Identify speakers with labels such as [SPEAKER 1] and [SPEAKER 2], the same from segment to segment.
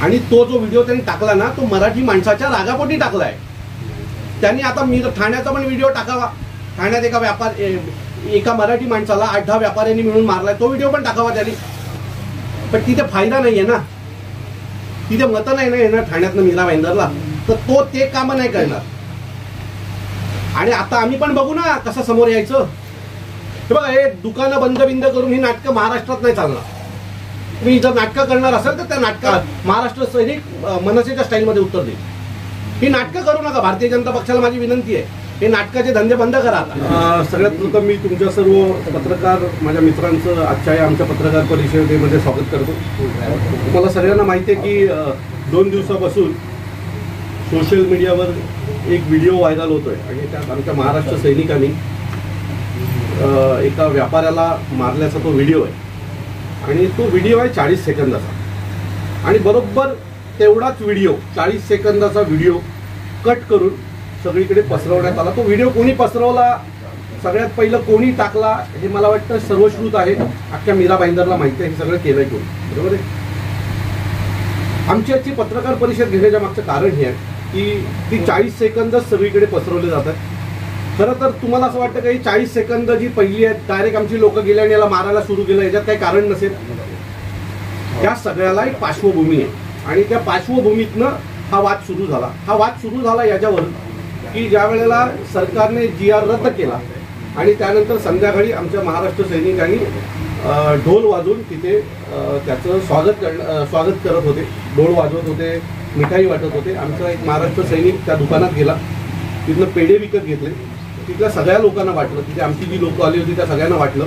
[SPEAKER 1] आणि तो जो व्हिडिओ त्यांनी टाकला ना तो मराठी माणसाच्या रागापोटी टाकलाय त्यांनी. आता मी ठाण्याचा पण व्हिडिओ टाकावा, ठाण्यात एका मराठी माणसाला 8-10 व्यापाऱ्यांनी मिळून मारलाय, तो व्हिडिओ पण टाकावा त्यांनी. पण तिथे फायदा नाहीये ना, तिथे मतं नाही ना येणार ठाण्यातनं मीरा भाईंदरला, तर तो ते कामं नाही करणार. आणि आता आम्ही पण बघू ना कसं समोर यायचं. हे बघा, हे दुकानं बंद करून ही नाटकं महाराष्ट्रात नाही चालणार. तुम्ही जर नाटकं करणार असाल तर त्या नाटकात महाराष्ट्र सैनिक मनसेच्या स्टाईलमध्ये उत्तर देईल. ही नाटकं करू नका. भारतीय जनता पक्षाला माझी विनंती आहे, हे नाटकाचे धंदे बंद करा आता. सगळ्यात प्रथम मी तुमच्या सर्व पत्रकार माझ्या मित्रांचं आजच्या या आमच्या पत्रकार परिषदेमध्ये स्वागत करतो. तुम्हाला सगळ्यांना माहिती आहे की 2 दिवसापासून सोशल मीडियावर एक व्हिडिओ व्हायरल होतोय आणि त्यात आमच्या महाराष्ट्र सैनिकांनी एका व्यापाऱ्याला मारल्याचा तो व्हिडिओ आहे. आणि तो व्हिडिओ आहे 40 सेकंदाचा. आणि बरोबर तेवढाच व्हिडिओ 40 सेकंदाचा व्हिडिओ कट करून सगळीकडे पसरवण्यात आला. तो व्हिडिओ कोणी पसरवला, सगळ्यात पहिलं कोणी टाकला, हे मला वाटतं सर्वश्रुत आहे. अख्ख्या मीरा भाईंदरला माहिती आहे हे सगळं केलंय कोणी. बरोबर आहे. आमची आजची पत्रकार परिषद घेण्याच्या मागचं कारण हे आहे की ती 40 सेकंदच सगळीकडे पसरवले जातात. खरं तर तुम्हाला असं वाटतं की 40 सेकंद जी पहिली आहेत डायरेक्ट आमची लोक गेले आणि याला मारायला सुरू केलं, याच्यात काही कारण नसेल. त्या सगळ्याला एक पार्श्वभूमी आहे आणि त्या पार्श्वभूमीतनं हा वाद सुरू झाला. हा वाद सुरू झाला याच्यावर की ज्या वेळेला सरकारने GR रद्द केला आणि त्यानंतर संध्याकाळी आमच्या महाराष्ट्र सैनिकांनी ढोल वाजवून तिथे त्याचं स्वागत करत होते. ढोल वाजवत होते, मिठाई वाटत होते. आमचा एक महाराष्ट्र सैनिक त्या दुकानात गेला, तिथनं पेढे विकत घेतले, तिथल्या सगळ्या लोकांना वाटलं, तिथे आमची जी लोकं आली होती त्या सगळ्यांना वाटलं.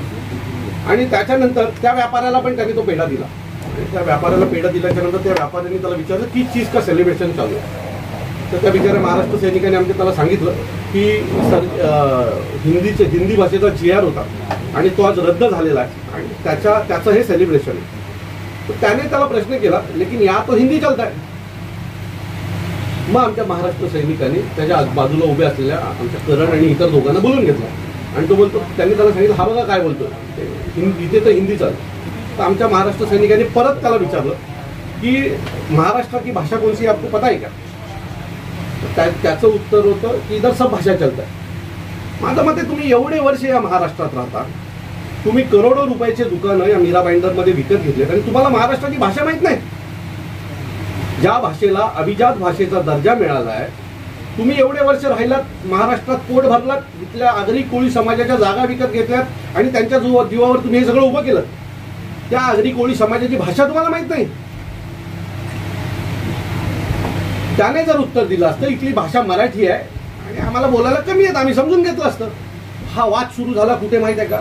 [SPEAKER 1] आणि त्याच्यानंतर त्या व्यापाऱ्याला पण त्यांनी तो पेढा दिला. आणि त्या व्यापाऱ्याला पेढा दिल्याच्यानंतर त्या व्यापाऱ्यांनी त्याला विचारलं की चीज का सेलिब्रेशन चालू आहे. तर त्या बिचाऱ्या महाराष्ट्र सैनिकांनी आमच्या त्याला सांगितलं की हिंदी भाषेचा GR होता आणि तो आज रद्द झालेला आहे आणि त्याचं हे सेलिब्रेशन आहे. तर त्याने त्याला प्रश्न केला लेकिन या तो हिंदी चलता है. मग आमच्या महाराष्ट्र सैनिकांनी त्याच्या बाजूला उभे असलेल्या आमच्या करण आणि इतर दोघांना बोलून घेतला आणि तो बोलतो, त्यांनी त्याला सांगितलं हा बघा काय बोलतो, इथे तर हिंदी चालतं. तर आमच्या महाराष्ट्र सैनिकांनी परत त्याला विचारलं की महाराष्ट्र की भाषा कौन सी आपको पता है क्या. त्याचं उत्तर होतं की इधर सब भाषा चलता है. माझं मते तुम्ही एवढे वर्ष या महाराष्ट्रात राहता, तुम्ही करोडो रुपयाचे दुकानं या मीरा भाईंदरमध्ये विकत घेतलेत आणि तुम्हाला महाराष्ट्राची भाषा माहित नाही. ज्या भाषेला अभिजात भाषेचा दर्जा मिळाला आहे, तुम्ही एवढे वर्ष राहिलात, महाराष्ट्रात पोट भरलात, इथल्या आगरी कोळी समाजाच्या जागा विकत घेतल्यात आणि त्यांच्या जीवावर तुम्ही हे सगळं उभं केलं. त्या आगरी कोळी समाजाची भाषा तुम्हाला माहित नाही. त्याने जर उत्तर दिलं असतं इथली भाषा मराठी आहे आणि आम्हाला बोलायला कमी आहेत, आम्ही समजून घेतलं असतं. हा वाद सुरू झाला कुठे माहित आहे का,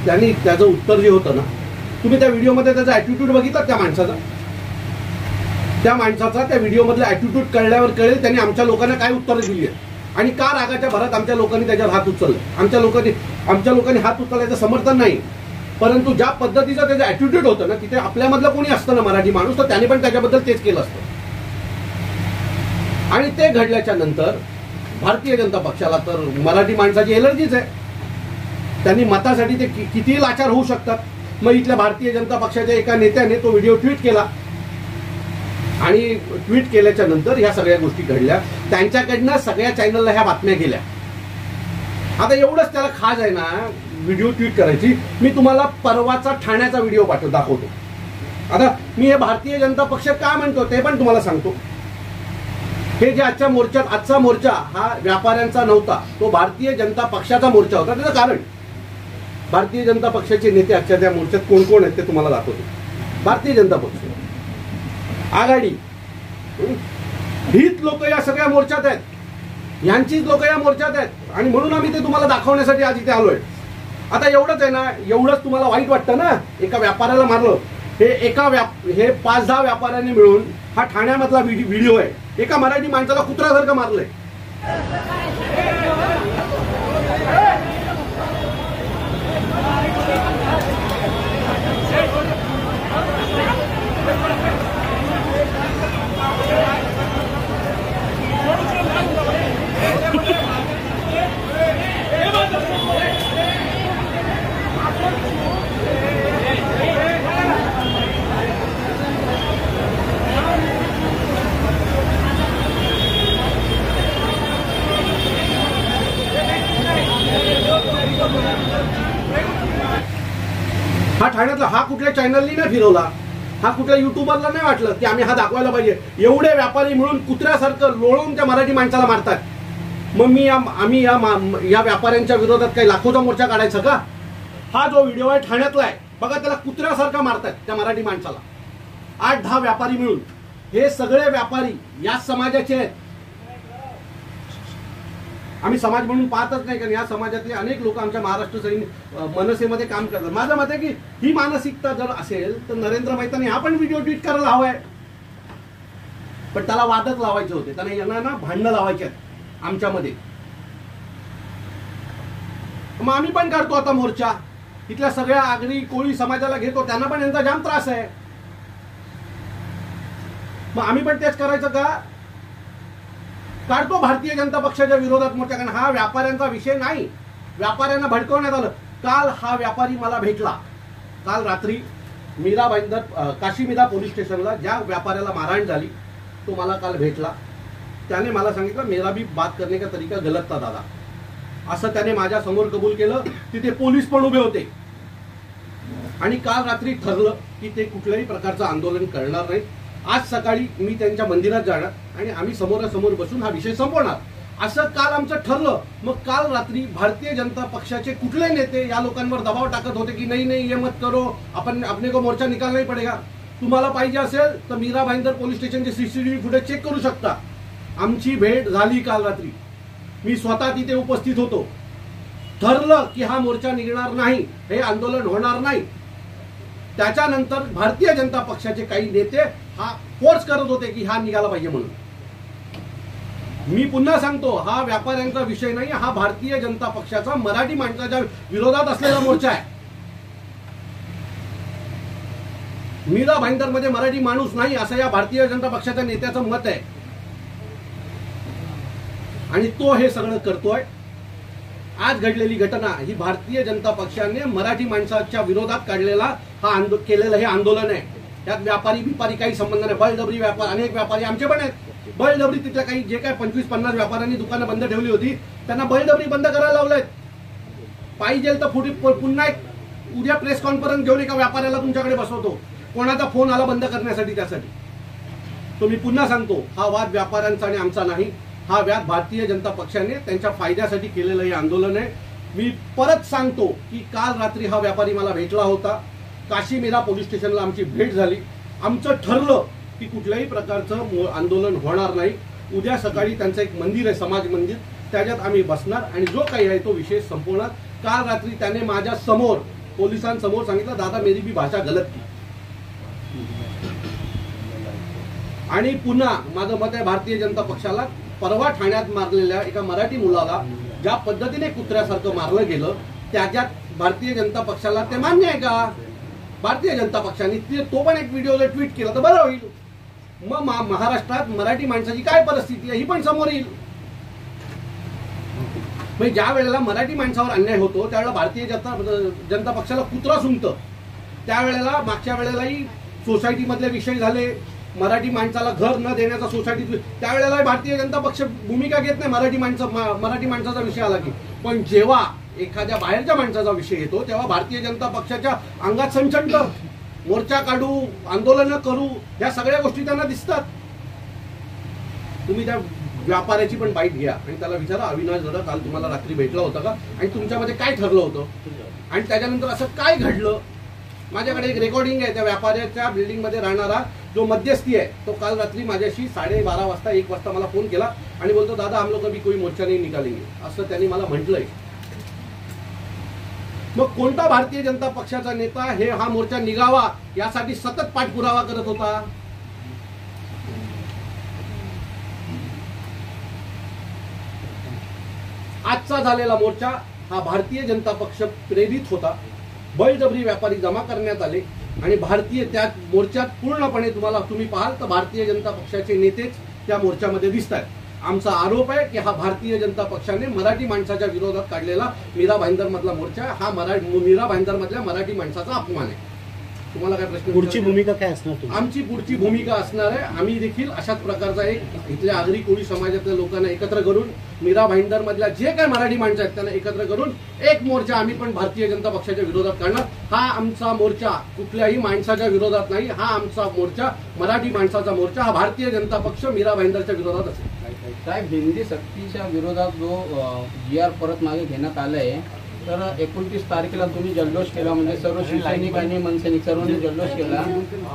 [SPEAKER 1] त्यांनी त्याचं उत्तर जे होतं ना, तुम्ही त्या व्हिडिओमध्ये त्याचा ॲटिट्यूड बघितला त्या माणसाचा त्या व्हिडिओमधला ॲटिट्यूड कळल्यावर कळेल त्यांनी आमच्या लोकांना काय उत्तरं दिली आहेत आणि का रागाच्या भरात आमच्या लोकांनी त्याच्यावर हात उचलले. आमच्या लोकांनी हात उचलण्याचं समर्थन नाही, परंतु ज्या पद्धतीचा त्याचं ॲटिट्यूड होतं ना, तिथे आपल्यामधलं कोणी असतं ना मराठी माणूस, तर त्याने पण त्याच्याबद्दल तेच केलं असतं. आणि ते घडल्याच्या नंतर भारतीय जनता पक्षाला तर मराठी माणसाची एलर्जीच आहे. त्यांनी मतासाठी ते कितीही लाचार होऊ शकतात. मग इथल्या भारतीय जनता पक्षाच्या एका नेत्याने तो व्हिडिओ ट्विट केला आणि ट्विट केल्याच्या नंतर ह्या सगळ्या गोष्टी घडल्या. त्यांच्याकडनं सगळ्या चॅनलला ह्या बातम्या गेल्या. आता एवढंच त्याला खाज आहे ना व्हिडिओ ट्विट करायची. मी तुम्हाला परवाचा ठाण्याचा व्हिडिओ दाखवतो. आता मी हे भारतीय जनता पक्ष का म्हणतो ते पण तुम्हाला सांगतो. हे जे आजचा मोर्चा हा व्यापाऱ्यांचा नव्हता, तो भारतीय जनता पक्षाचा मोर्चा होता. त्याचं कारण भारतीय जनता पक्षाचे नेते आजच्या त्या मोर्चात कोण कोण आहेत ते तुम्हाला दाखवतो. भारतीय जनता पक्ष आघाडी हीच लोक या सगळ्या मोर्चात आहेत, यांचीच लोक या मोर्चात आहेत आणि म्हणून आम्ही ते तुम्हाला दाखवण्यासाठी आज इथे आलोय. आता एवढंच आहे ना, एवढंच तुम्हाला वाईट वाटतं ना, एका व्यापाऱ्याला मारलं. हे 5-10 व्यापाऱ्यांनी मिळून हा ठाण्यामधला व्हिडिओ आहे. एका मराठी माणसाला कुत्र्यासारखं मारलंय. ठाण्यातला हा कुठल्या चॅनलनी नाही फिरवला, हा कुठल्या युट्यूबरला नाही वाटलं की आम्ही हा दाखवायला पाहिजे. एवढे व्यापारी मिळून कुत्र्यासारखं लोळून त्या मराठी माणसाला मारतात. मग आम्ही या व्यापाऱ्यांच्या विरोधात काही लाखोचा मोर्चा काढायचा का? हा जो व्हिडिओ आहे ठाण्यातला आहे बघा, त्याला कुत्र्यासारखा मारतात त्या मराठी माणसाला. 8-10 व्यापारी मिळून. हे सगळे व्यापारी याच समाजाचे आहेत. आम्ही समाज म्हणून पाहतच नाही, कारण या समाजातले अनेक लोक आमच्या महाराष्ट्र सैनिक मनसेमध्ये काम करतात. माझं मत आहे की ही मानसिकता जर असेल तर नरेंद्र मेहतांनी हा पण व्हिडिओ ट्विट करायला हवाय. पण त्याला वादच लावायचे होते, त्यांना यांना ना भांडणं लावायचे आहेत आमच्यामध्ये. मग आम्ही पण काढतो आता मोर्चा. इथल्या सगळ्या आगरी कोळी समाजाला घेतो, त्यांना पण यांचा जाम त्रास आहे. मग आम्ही पण तेच करायचं का? काढतो भारतीय जनता पक्षाच्या विरोधात मोर्चा. कारण हा व्यापाऱ्यांचा विषय नाही, व्यापाऱ्यांना भडकवण्यात आलं. काल हा व्यापारी मला भेटला, काल रात्री मीरा भाईंदर काशीमीरा पोलीस स्टेशनला ज्या व्यापाऱ्याला मारहाण झाली तो मला काल भेटला. त्याने मला सांगितलं मेरा भी बात करने का तरीका गलत था दादा, असं त्याने माझ्या समोर कबूल केलं. तिथे पोलीस पण उभे होते. आणि काल रात्री ठरलं की ते कुठल्याही प्रकारचं आंदोलन करणार नाही. आज सकाळी मी त्यांच्या मंदिरात जाणार आणि आम्ही समोरासमोर बसून हा विषय संपवणार, असं काल आमचं ठरलं. मग काल रात्री भारतीय जनता पक्षाचे कुठले नेते या लोकांवर दबाव टाकत होते की नाही ये मत करो, आपण अपने को मोर्चा निकालना ही पडेगा. तुम्हाला पाहिजे असेल तर मीरा भाईंदर पोलीस स्टेशनचे सीसीटीव्ही फुटेज चेक करू शकता. आमची भेट झाली काल रात्री, मी स्वतः तिथे उपस्थित होतो. ठरलं की हा मोर्चा निघणार नाही, हे आंदोलन होणार नाही. त्याच्यानंतर भारतीय जनता पक्षाचे काही नेते हा फोर्स करत होते की हा निघाला पाहिजे म्हणून. मी पुन्हा सांगतो, हा व्यापाऱ्यांचा विषय नाही, हा भारतीय जनता पक्षाचा मराठी माणसाच्या विरोधात असलेला मोर्चा आहे. मीरा भाईंदर मध्ये मराठी माणूस नाही असं या भारतीय जनता पक्षाच्या नेत्याचं मत आहे. आणि तो हे सगळं करतोय. आज घडलेली घटना ही भारतीय जनता पक्षाने मराठी माणसाच्या विरोधात काढलेला केलेलं हे आंदोलन आहे. त्यात व्यापारी बिपारी काही संबंध नाही. बळजबरी व्यापार, अनेक व्यापारी आमचे पण आहेत. बळजबरी तिथल्या काही जे काय 25-50 व्यापाऱ्यांनी दुकानं बंद ठेवली होती त्यांना बळजबरी बंद करायला लावलेत. पाहिजे तर पुन्हा एक उद्या प्रेस कॉन्फरन्स घेऊन एका व्यापाऱ्याला तुमच्याकडे बसवतो, कोणाचा फोन आला बंद करण्यासाठी. त्यासाठी तो मी पुन्हा सांगतो, हा वाद व्यापाऱ्यांचा आणि आमचा नाही. हा वाद भारतीय जनता पक्षाने त्यांच्या फायद्यासाठी केलेलं हे आंदोलन आहे. मी परत सांगतो की काल रात्री हा व्यापारी मला भेटला होता. काशीमीरा पोलीस स्टेशनला आमची भेट झाली. आमचं ठरलं की कुठल्याही प्रकारचं आंदोलन होणार नाही. उद्या सकाळी त्यांचं एक मंदिर आहे, समाज मंदिर, त्याच्यात आम्ही बसणार आणि जो काही आहे तो विषय संपवणार. काल रात्री त्याने माझ्या समोर पोलिसांसमोर सांगितलं, दादा मेरी भी भाषा गलत की. आणि पुन्हा माझं मत आहे भारतीय जनता पक्षाला, परवा ठाण्यात मारलेल्या एका मराठी मुलाला ज्या पद्धतीने कुत्र्यासारखं मारलं गेलं त्याच्यात भारतीय जनता पक्षाला ते मान्य आहे का? भारतीय जनता पक्षाने तो पण एक व्हिडिओ ट्विट केला तर बरं होईल. मग महाराष्ट्रात मराठी माणसाची काय परिस्थिती आहे ही पण समोर येईल. म्हणजे ज्या वेळेला मराठी माणसावर अन्याय होतो त्यावेळेला भारतीय जनता पक्षाला कुत्रा सुंगतं. त्यावेळेला मागच्या वेळेलाही सोसायटीमधले विषय झाले, मराठी माणसाला घर न देण्याचा सोसायटी, त्यावेळेला भारतीय जनता पक्ष भूमिका घेत नाही मराठी माणसाचा विषय आला की. पण जेव्हा एखाद्या बाहेरच्या माणसाचा विषय येतो तेव्हा भारतीय जनता पक्षाच्या अंगात संचंत, मोर्चा काढू, आंदोलन करू, या सगळ्या गोष्टी त्यांना दिसतात. तुम्ही त्या व्यापाऱ्याची पण बाईट घ्या आणि त्याला विचारा, अविनाश दादा काल तुम्हाला रात्री भेटला होता का आणि तुमच्यामध्ये काय ठरलं होतं आणि त्याच्यानंतर असं काय घडलं. माझ्याकडे एक रेकॉर्डिंग आहे त्या व्यापाऱ्याच्या बिल्डिंग मध्ये राहणारा जो मध्यस्थी आहे तो काल रात्री माझ्याशी 12:30 वाजता 1 वाजता मला फोन केला आणि बोलतो, दादा हम लोग अभी कोई मोर्चा नहीं निकालेंगे, असं त्यांनी मला म्हटलंय. मग कोणता भारतीय जनता पक्षाचा नेता हा मोर्चा निघावा यासाठी सतत पाठपुरावा करत होता? आजचा झालेला मोर्चा हा भारतीय जनता पक्ष प्रेरित होता. बळजबरी व्यापारी जमा करण्यात आले आणि त्या मोर्चात पूर्णपणे तुम्ही पाहाल तर भारतीय जनता पक्षाचे नेतेच त्या मोर्चामध्ये दिसतात. आमचा आरोप आहे की हा भारतीय जनता पक्षाने मराठी माणसाच्या विरोधात काढलेला मीरा भाईंदर मधला मोर्चा हा मीरा भाईंदर मधल्या मराठी माणसाचा अपमान आहे. तुम्हाला काय प्रश्न?
[SPEAKER 2] पुढची भूमिका काय असणार तुमची?
[SPEAKER 1] आमची पुढची भूमिका असणार आहे, आम्ही देखील अशाच प्रकारचा एक इथल्या आगरी कोळी समाजातल्या लोकांना एकत्र करून मीरा भाईंदर मधल्या जे काही मराठी माणसं आहेत त्यांना एकत्र करून एक मोर्चा आम्ही पण भारतीय जनता पक्षाच्या विरोधात काढणार. हा आमचा मोर्चा कुठल्याही माणसाच्या विरोधात नाही, हा आमचा मोर्चा मराठी माणसाचा मोर्चा, हा भारतीय जनता पक्ष मीरा भाईंदरच्या विरोधात असेल.
[SPEAKER 3] साहेब, हिंदी सक्तीच्या विरोधात जो GR परत मागे घेण्यात आलाय, तर 29 तारखेला तुम्ही जल्लोष केला, म्हणजे सर्व शिवसैनिक आणि मनसैनिक सर्वांनी जल्लोष केला.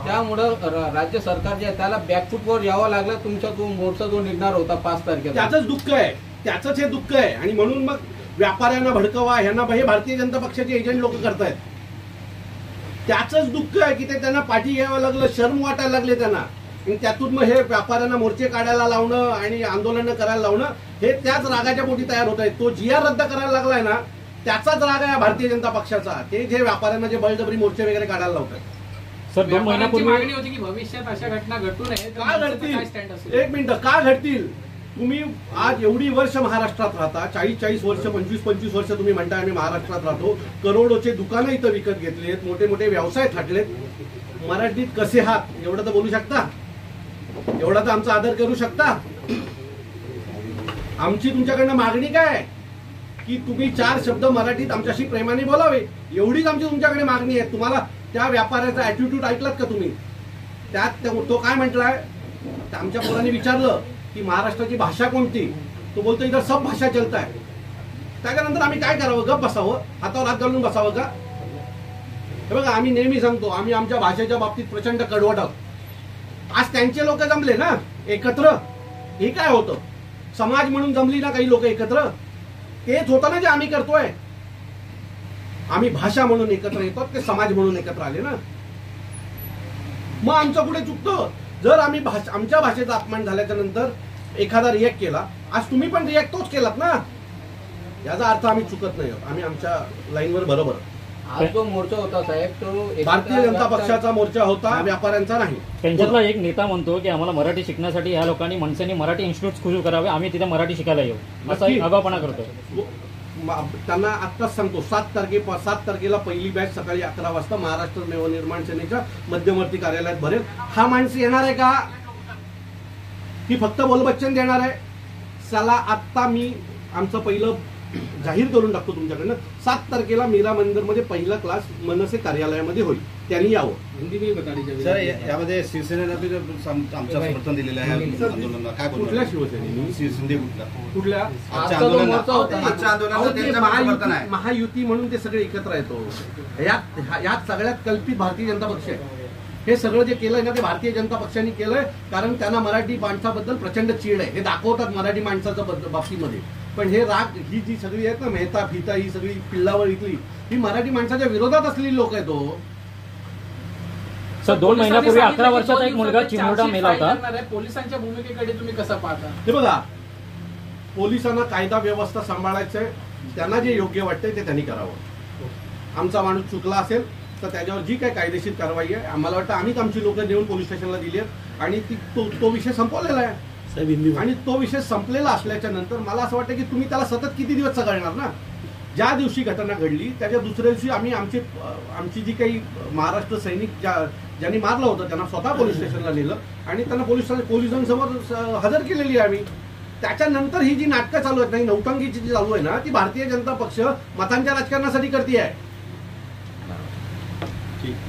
[SPEAKER 3] त्यामुळं राज्य सरकार जे आहे त्याला बॅकफूटवर यावं लागलं. तुमचा तो मोर्चा जो निघणार होता 5 तारखेला,
[SPEAKER 1] त्याचंच दुःख आहे, त्याचंच हे दुःख आहे. आणि म्हणून मग व्यापाऱ्यांना भडकवा, ह्यांना हे भारतीय जनता पक्षाचे एजंट लोक करतायत. त्याचंच दुःख आहे की ते त्यांना पाठी घ्यावं लागलं, शर्म वाटायला लागले त्यांना. आणि त्यातून मग हे व्यापाऱ्यांना मोर्चे काढायला लावणं आणि आंदोलनं करायला लावणं हे त्याच रागाच्या पोटी तयार होत आहे. तो GR रद्द करायला लागलाय ना, त्याचाच राग आहे भारतीय जनता पक्षाचा. ते जे व्यापाऱ्यांना जे बळजबरी मोर्चे वगैरे काढायला लावतात.
[SPEAKER 4] सर, 2 महिन्यापूर्वी
[SPEAKER 5] मागणी होती की भविष्यात अशा घटना घडू नये.
[SPEAKER 1] का घडतील? एक मिनिट, का घडतील? तुम्ही आज एवढी वर्ष महाराष्ट्रात राहता, 40-40 वर्ष, 25-25 वर्ष तुम्ही म्हणताय आम्ही महाराष्ट्रात राहतो. करोडोचे दुकानं इथं विकत घेतलेत, मोठे मोठे व्यवसाय थाटलेत. मराठीत कसे हात एवढं तर बोलू शकता, एवढा तर आमचा आदर करू शकता. आमची तुमच्याकडनं मागणी काय की तुम्ही 4 शब्द मराठीत आमच्याशी प्रेमाने बोलावे, एवढीच आमची तुमच्याकडे मागणी आहे. तुम्हाला त्या व्यापाऱ्याचा ऍटिट्यूड ऐकलात का तुम्ही? त्यात तो काय म्हटलाय, आमच्या पोरांनी विचारलं की महाराष्ट्राची भाषा कोणती, तो बोलतो इथं सब भाषा चलता है. त्याच्यानंतर आम्ही काय करावं? गप बसावं, हातावर हात घालून बसावं का? हे बघा, आम्ही नेहमी सांगतो आम्ही आमच्या भाषेच्या बाबतीत प्रचंड कडवट आहोत. आज त्यांचे लोक जमले ना एकत्र, हे काय होतं? समाज म्हणून जमली ना काही लोक एकत्र, तेच होतं ना जे आम्ही करतोय. आम्ही भाषा म्हणून एकत्र येतो, ते समाज म्हणून एकत्र आले ना. मग आमचं कुठे चुकतं? जर आम्ही आमच्या भाषेचा अपमान झाल्याच्या नंतर एखादा रिॲक्ट केला, आज तुम्ही पण रिॲक्ट तोच केलात ना, याचा अर्थ आम्ही चुकत नाही, आम्ही आमच्या लाईनवर बरोबर.
[SPEAKER 3] आज जो मोर्चा होता साहेब, तो
[SPEAKER 1] भारतीय जनता पक्षाचा मोर्चा होता, व्यापाऱ्यांचा नाही.
[SPEAKER 4] त्यांच्यातला एक नेता म्हणतो की आम्हाला मराठी शिकण्यासाठी ह्या लोकांनी मनसेने मराठी इन्स्टिट्यूट सुरू करावे, आम्ही तिथे मराठी शिकायला येऊ, असा एक आगाऊपणा करतोय.
[SPEAKER 1] त्यांना आत्ताच सांगतो, 7 तारखेला पहिली बॅच सकाळी 11 वाजता महाराष्ट्र नवनिर्माण सेनेच्या मध्यवर्ती कार्यालयात भरेल. हा माणूस येणार आहे का की फक्त बोलबच्चन देणार आहे? चला आत्ता मी आमचं पहिलं जाहीर करून टाकतो तुमच्याकडनं. 7 तारखेला मीरा मंदिरमध्ये पहिला क्लास मनसे कार्यालयामध्ये होईल, त्यांनी यावं.
[SPEAKER 2] सर, यामध्ये शिवसेनेनं आमचं समर्थन दिलेलं आहे आंदोलनाला. काय बोलतो?
[SPEAKER 1] कुठल्या शिवसेनेने?
[SPEAKER 2] शिंदे
[SPEAKER 1] कुठल्या?
[SPEAKER 2] आजच्या आंदोलनाला
[SPEAKER 1] महायुती म्हणून ते सगळे एकत्र येतो. यात सगळ्यात कल्पित भारतीय जनता पक्ष आहे. हे सगळं जे केलंय ना ते भारतीय जनता पक्षाने केलंय, कारण त्यांना मराठी माणसाबद्दल प्रचंड चीड आहे. हे दाखवतात मराठी माणसाच्या बाबतीमध्ये. पण हे राग, ही जी सगळी आहेत ना, मेहता फिता, ही सगळी पिल्लावर इथली, ही मराठी माणसाच्या विरोधात असलेली लोक आहेत. तो
[SPEAKER 4] सर, 2 महिन्यापूर्वी 11 वर्षाचा एक मुलगा चिमुरडा मेला होता.
[SPEAKER 5] पोलिसांच्या भूमिकेकडे तुम्ही कसं पाहता?
[SPEAKER 1] हे बघा, पोलिसांना कायदा व्यवस्था सांभाळायचंय, त्यांना जे योग्य वाटतंय ते त्यांनी करावं. आमचा माणूस चुकला असेल तर त्याच्यावर जी काही कायदेशीर कारवाई आहे, आम्हाला वाटतं आम्हीच आमची लोक नेऊन पोलीस स्टेशनला दिली आहेत आणि तो विषय संपवलेला आहे. आणि तो विषय संपलेला असल्याच्या नंतर मला असं वाटतं की तुम्ही त्याला सतत किती दिवस सगळणार ना. ज्या दिवशी घटना घडली त्याच्या दुसऱ्या दिवशी आम्ही आमची जी काही महाराष्ट्र सैनिक ज्यांनी मारलं होतं त्यांना स्वतः पोलीस स्टेशनला नेलं आणि त्यांना पोलिसांसमोर हजर केलेली आहे आम्ही. त्याच्यानंतर ही जी नाटकं चालू आहेत नाही, नौटंकीची जी चालू आहे ना, ती भारतीय जनता पक्ष मतांच्या राजकारणासाठी करते आहे.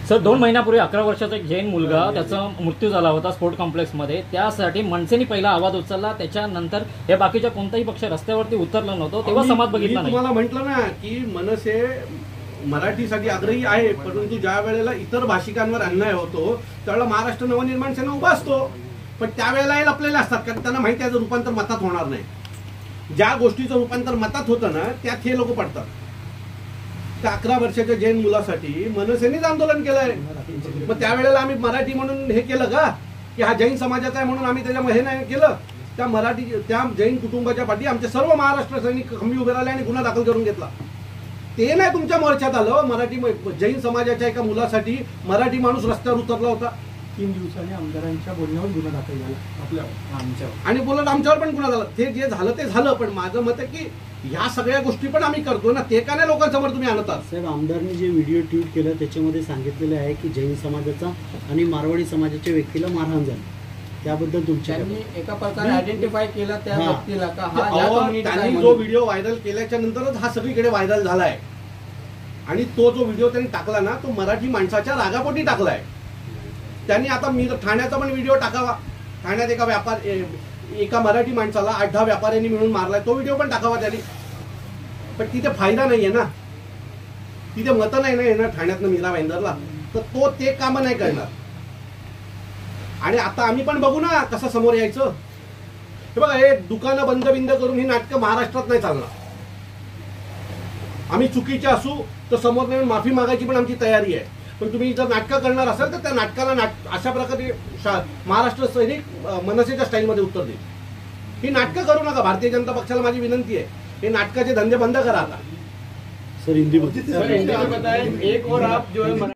[SPEAKER 4] सर, 2 महिन्यापूर्वी 11 वर्षाचा एक जैन मुलगा, त्याचा मृत्यू झाला होता स्पोर्ट कॉम्प्लेक्समध्ये. त्यासाठी मनसेने पहिला आवाज उचलला, त्याच्यानंतर हे बाकीच्या कोणताही पक्ष रस्त्यावरती उतरला नव्हतं, तेव्हा समाज बघितला नाही.
[SPEAKER 1] तुम्हाला म्हटलं ना की मनसे मराठीसाठी आग्रही आहे, परंतु ज्या वेळेला इतर भाषिकांवर अन्याय होतो त्यावेळेला महाराष्ट्र नवनिर्माण सेना उभा असतो. पण त्यावेळेला हे लपलेले असतात, कारण त्यांना माहिती आहे रूपांतर मतात होणार नाही. ज्या गोष्टीचं रूपांतर मतात होतं ना त्यात हे लोक पडतात. त्या 11 वर्षाच्या जैन मुलासाठी मनसेनेच आंदोलन केलंय. मग त्यावेळेला आम्ही मराठी म्हणून हे केलं का की हा जैन समाजाचा आहे म्हणून आम्ही त्याच्यामध्ये हे नाही केलं? त्या जैन कुटुंबाच्या पाठी आमचे सर्व महाराष्ट्र सैनिक खंबी उभे राहिले आणि गुन्हा दाखल करून घेतला. ते नाही तुमच्या मोर्चात आलं. मराठी जैन समाजाच्या एका मुलासाठी मराठी माणूस रस्त्यावर उतरला होता.
[SPEAKER 6] 3 दिवसांनी आमदारांच्या बोलण्यावर गुन्हा दाखल झाला आपल्यावर आमच्यावर.
[SPEAKER 1] आणि बोलत आमच्यावर पण गुन्हा झाला. ते जे झालं ते झालं, पण माझं मत आहे की ह्या सगळ्या गोष्टी पण आम्ही करतो ना, ते का नाही लोकांसमोर तुम्ही आणतात?
[SPEAKER 7] साहेब, आमदारने जे व्हिडिओ ट्विट केलं त्याच्यामध्ये सांगितलेलं आहे की जैन समाजाचा आणि मारवाडी समाजाच्या व्यक्तीला मारहाण झाली, त्याबद्दल तुमच्या
[SPEAKER 3] त्यांनी एका प्रकारे आयडेंटिफाय केला त्या
[SPEAKER 7] हा.
[SPEAKER 3] व्यक्तीला का हा या
[SPEAKER 1] अहो,
[SPEAKER 3] community चा
[SPEAKER 1] त्यांनी
[SPEAKER 3] आहे
[SPEAKER 1] जो
[SPEAKER 3] म्हणून.
[SPEAKER 1] व्हिडिओ व्हायरल केल्याच्या नंतरच हा सगळीकडे व्हायरल झालाय. आणि तो जो व्हिडिओ त्यांनी टाकला ना, तो मराठी माणसाच्या रागापोटी टाकलाय त्यांनी. आता मी ठाण्याचा पण व्हिडिओ टाकावा, ठाण्यात एका मराठी माणसाला 8-10 व्यापाऱ्यांनी मिळून मारलाय, तो व्हिडिओ पण टाकावा त्यांनी. पण तिथे फायदा नाहीये ना, तिथे मतं नाही ना येणार ठाण्यातनं मीरा भाईंदरला, तर तो ते कामं नाही करणार. आणि आता आम्ही पण बघू ना कसं समोर यायचं. हे बघा, हे दुकानं बंद करून ही नाटकं महाराष्ट्रात नाही चालणार. आम्ही चुकीचे असू तर समोर येऊन माफी मागायची पण आमची तयारी आहे. पण तुम्ही जर नाटकं करणार असाल तर त्या नाटकाला अशा प्रकारे महाराष्ट्र सैनिक मनसेच्या स्टाईलमध्ये उत्तर देईल. ही नाटकं करू नका. भारतीय जनता पक्षाला माझी विनंती आहे, हे नाटकाचे धंदे बंद करा आता.
[SPEAKER 7] सर हिंदीमध्ये
[SPEAKER 3] एक और आप जो है